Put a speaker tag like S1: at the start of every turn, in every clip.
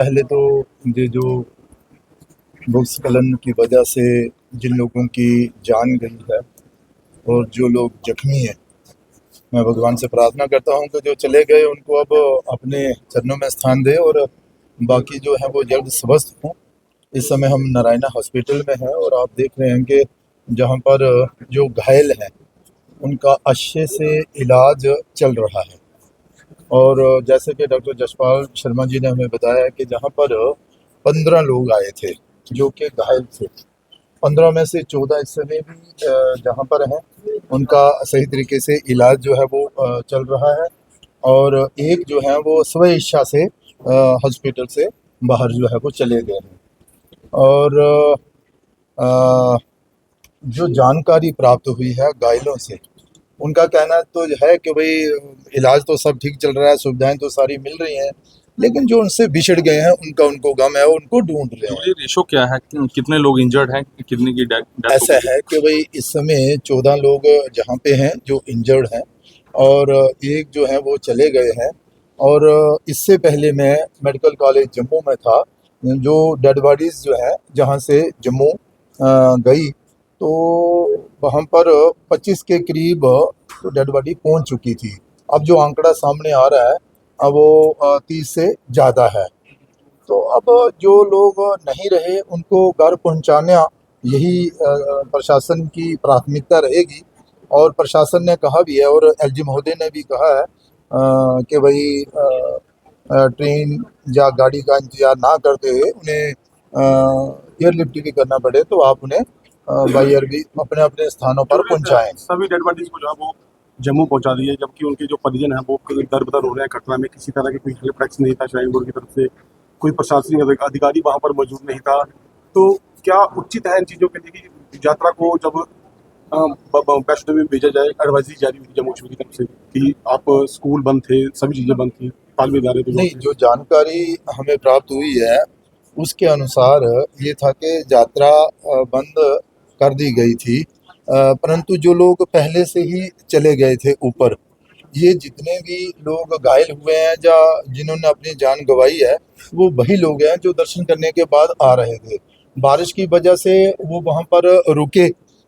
S1: पहले तो ये जो भूस्खलन की वजह से जिन लोगों की जान गई है और जो लोग जख्मी हैं, मैं भगवान से प्रार्थना करता हूं कि जो चले गए उनको अब अपने चरणों में स्थान दे और बाकी जो है वो जल्द स्वस्थ हों। इस समय हम नारायणा हॉस्पिटल में हैं और आप देख रहे हैं कि जहां पर जो घायल हैं उनका अच्छे से इलाज चल रहा है। और जैसे कि डॉक्टर जसपाल शर्मा जी ने हमें बताया कि जहाँ पर 15 लोग आए थे जो कि घायल थे, 15 में से 14 इस समय भी जहाँ पर हैं उनका सही तरीके से इलाज जो है वो चल रहा है। और एक जो है वो स्व इच्छा से हॉस्पिटल से बाहर जो है वो चले गए हैं। और अ, जो जानकारी प्राप्त हुई है घायलों से, उनका कहना तो है कि भाई इलाज तो सब ठीक चल रहा है, सुविधाएं तो सारी मिल रही हैं, लेकिन जो उनसे बिछड़ गए हैं उनका उनको गम है, उनको ढूंढ रहे हैं।
S2: मुझे रेशो क्या है, कितने लोग इंजर्ड हैं, कितने की डेथ
S1: ऐसा है कि भाई इस समय 14 लोग जहाँ पे हैं जो इंजर्ड हैं और एक जो है वो चले गए हैं। और इससे पहले मैं मेडिकल कॉलेज जम्मू में था, जो डेड बॉडीज़ जो है जहाँ से जम्मू गई, तो वहाँ पर 25 के करीब तो डेड बॉडी पहुँच चुकी थी। अब जो आंकड़ा सामने आ रहा है अब वो 30 से ज़्यादा है। तो अब जो लोग नहीं रहे उनको घर पहुंचाना यही प्रशासन की प्राथमिकता रहेगी। और प्रशासन ने कहा भी है और एलजी महोदय ने भी कहा है कि भाई ट्रेन या गाड़ी का इंतजार ना करते हुए उन्हें एयरलिफ्ट भी करना पड़े तो आप उन्हें बाई एयर भी अपने अपने स्थानों पर पहुंचाएं।
S3: सभी डेड बॉडीज को जो है वो जम्मू पहुंचा दिए, जबकि उनके जो परिजन हैं वो दर बदर हो रहे हैं। घटना में किसी तरह की कोई हेल्प डेस्क नहीं था श्राइन बोर्ड की तरफ से, कोई प्रशासनिक अधिकारी वहां पर मौजूद नहीं था। तो क्या उचित है इन चीज़ों के लिए कि यात्रा को जब वैष्णो देवी भेजा जाए, एडवाइजरी जारी हुई थी जम्मू कश्मीर की तरफ से कि आप स्कूल बंद थे, सभी चीज़ें बंद थी, तालमी इदारे थे?
S1: नहीं, जो जानकारी हमें प्राप्त हुई है उसके अनुसार ये था कि यात्रा बंद कर दी गई थी, परंतु जो लोग पहले से ही चले गए थे ऊपर, ये जितने भी लोग घायल हुए हैं या जिन्होंने अपनी जान गंवाई है वो वही लोग हैं जो दर्शन करने के बाद आ रहे थे। बारिश की वजह से वो वहाँ पर रुके,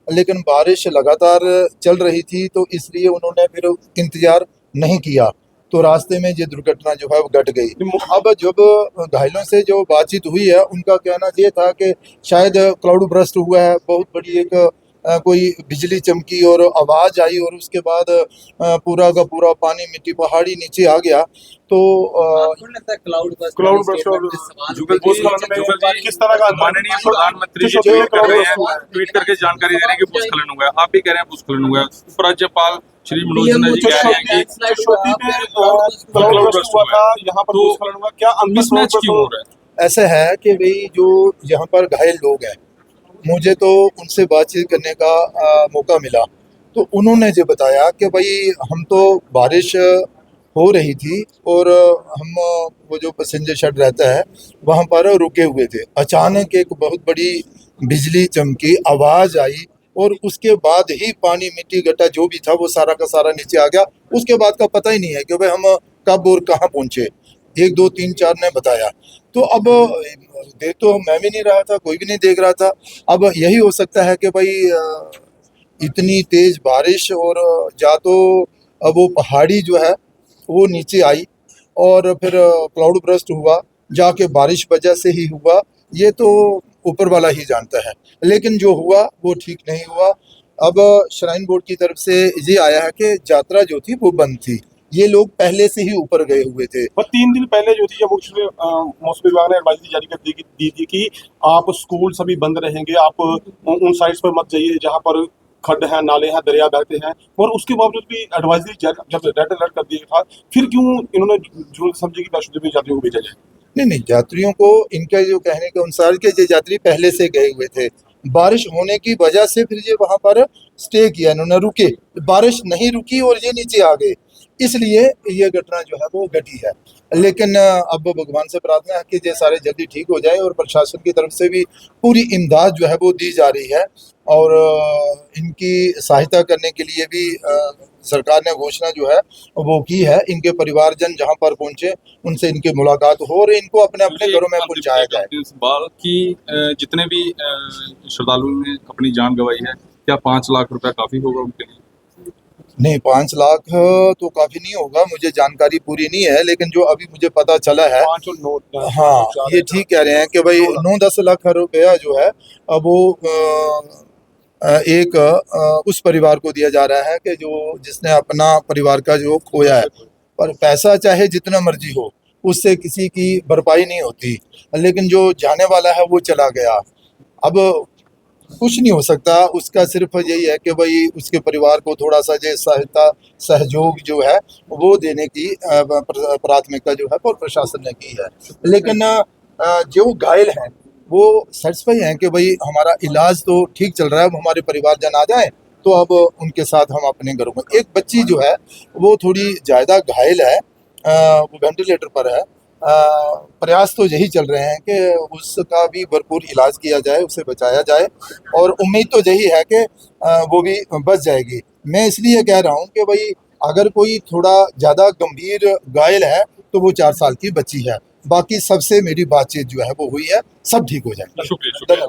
S1: लेकिन बारिश लगातार चल रही थी तो इसलिए उन्होंने फिर इंतजार नहीं किया, तो रास्ते में ये दुर्घटना जो है वो घट गई। अब जब घायलों से जो बातचीत हुई है उनका कहना ये था कि शायद क्लाउड बर्स्ट हुआ है, बहुत बड़ी एक कोई बिजली चमकी और आवाज़ आई और उसके बाद पूरा का पूरा पानी मिट्टी पहाड़ी नीचे आ गया। तो
S3: क्लाउड बर्स्ट और भूस्खलन में किस तरह का
S2: माननीय प्रधानमंत्री जी ट्वीट कर रहे हैं, ट्वीट करके जानकारी दे रहे हैं कि भूस्खलन हुआ है। आप भी कह रहे हैं भूस्खलन हुआ है। उपराज्यपाल श्री मनोज सिन्हा जी कह रहे हैं कि
S3: छोटी में क्लाउड बर्स्ट हुआ था, यहाँ पर भूस्खलन हुआ, क्या
S2: मिसमैच क्यों हो रहा है?
S1: ऐसा है कि भाई जो यहाँ पर घायल लोग हैं, मुझे तो उनसे बातचीत करने का मौका मिला, तो उन्होंने जो बताया कि भाई हम तो बारिश हो रही थी और हम वो जो पैसेंजर शेड रहता है वहाँ पर रुके हुए थे, अचानक एक बहुत बड़ी बिजली चमकी, आवाज़ आई और उसके बाद ही पानी मिट्टी गड्ढा जो भी था वो सारा का सारा नीचे आ गया। उसके बाद का पता ही नहीं है कि भाई हम कब और कहाँ पहुँचे। 1 2 3 4 ने बताया, तो अब देख तो मैं भी नहीं रहा था, कोई भी नहीं देख रहा था। अब यही हो सकता है कि भाई इतनी तेज बारिश और या तो अब वो पहाड़ी जो है वो नीचे आई और फिर क्लाउड बर्स्ट हुआ, जाके बारिश वजह से ही हुआ, ये तो ऊपर वाला ही जानता है। लेकिन जो हुआ वो ठीक नहीं हुआ। अब श्राइन बोर्ड की तरफ से ये आया है कि यात्रा जो थी वो बंद थी, ये लोग पहले से ही ऊपर गए हुए थे।
S3: बस 3 दिन पहले जो थी जब मौसम विभाग ने एडवाइजरी जारी कर दी थी कि आप स्कूल सभी बंद रहेंगे, आप उन साइट्स पर मत जाइए जहाँ पर खड्ड हैं, नाले हैं, दरिया बहते हैं। और उसके बावजूद भी एडवाइजरी जब रेड अलर्ट कर दिया था, फिर क्यों इन्होंने जो समझे कि वैष्णो देवी यात्रियों को भेजा जाए?
S1: नहीं, यात्रियों को इनके जो कहने के अनुसार के ये यात्री पहले से गए हुए थे, बारिश होने की वजह से फिर ये वहाँ पर स्टे किया, इन्होंने रुके, बारिश नहीं रुकी और ये नीचे आ गए, इसलिए ये घटना जो है वो घटी है। लेकिन अब भगवान से प्रार्थना है कि ये सारे जल्दी ठीक हो जाए और प्रशासन की तरफ से भी पूरी इमदाद जो है वो दी जा रही है और इनकी सहायता करने के लिए भी सरकार ने घोषणा जो है वो की है। इनके परिवारजन जहां पर पहुंचे उनसे इनकी मुलाकात हो और इनको अपने अपने घरों में पहुंचाया जाए।
S2: इस बार की जितने भी श्रद्धालुओं ने अपनी जान गंवाई है, क्या 5 लाख रुपया काफी होगा उनके लिए?
S1: नहीं, 5 लाख तो काफी नहीं होगा, मुझे जानकारी पूरी नहीं है, लेकिन जो अभी मुझे पता चला है,
S3: 5 और 9
S1: हाँ ये ठीक कह रहे हैं कि भाई 9-10 लाख रुपया जो है अब वो एक उस परिवार को दिया जा रहा है कि जो जिसने अपना परिवार का जो खोया है। पर पैसा चाहे जितना मर्जी हो, उससे किसी की भरपाई नहीं होती, लेकिन जो जाने वाला है वो चला गया। अब कुछ नहीं हो सकता, उसका सिर्फ यही है कि भाई उसके परिवार को थोड़ा सा जो सहायता सहयोग जो है वो देने की प्राथमिकता जो है वो प्रशासन ने की है। लेकिन जो घायल हैं वो सेटिस्फाई हैं कि भाई हमारा इलाज तो ठीक चल रहा है, अब हमारे परिवारजन आ जाएं तो अब उनके साथ हम अपने घरों में। एक बच्ची जो है वो थोड़ी ज़्यादा घायल है, वो वेंटिलेटर पर है। प्रयास तो यही चल रहे हैं कि उसका भी भरपूर इलाज किया जाए, उसे बचाया जाए और उम्मीद तो यही है कि वो भी बच जाएगी। मैं इसलिए कह रहा हूँ कि भाई अगर कोई थोड़ा ज़्यादा गंभीर घायल है तो वो 4 साल की बच्ची है, बाकी सबसे मेरी बातचीत जो है वो हुई है, सब ठीक हो जाएगा।
S2: शुक्रिया।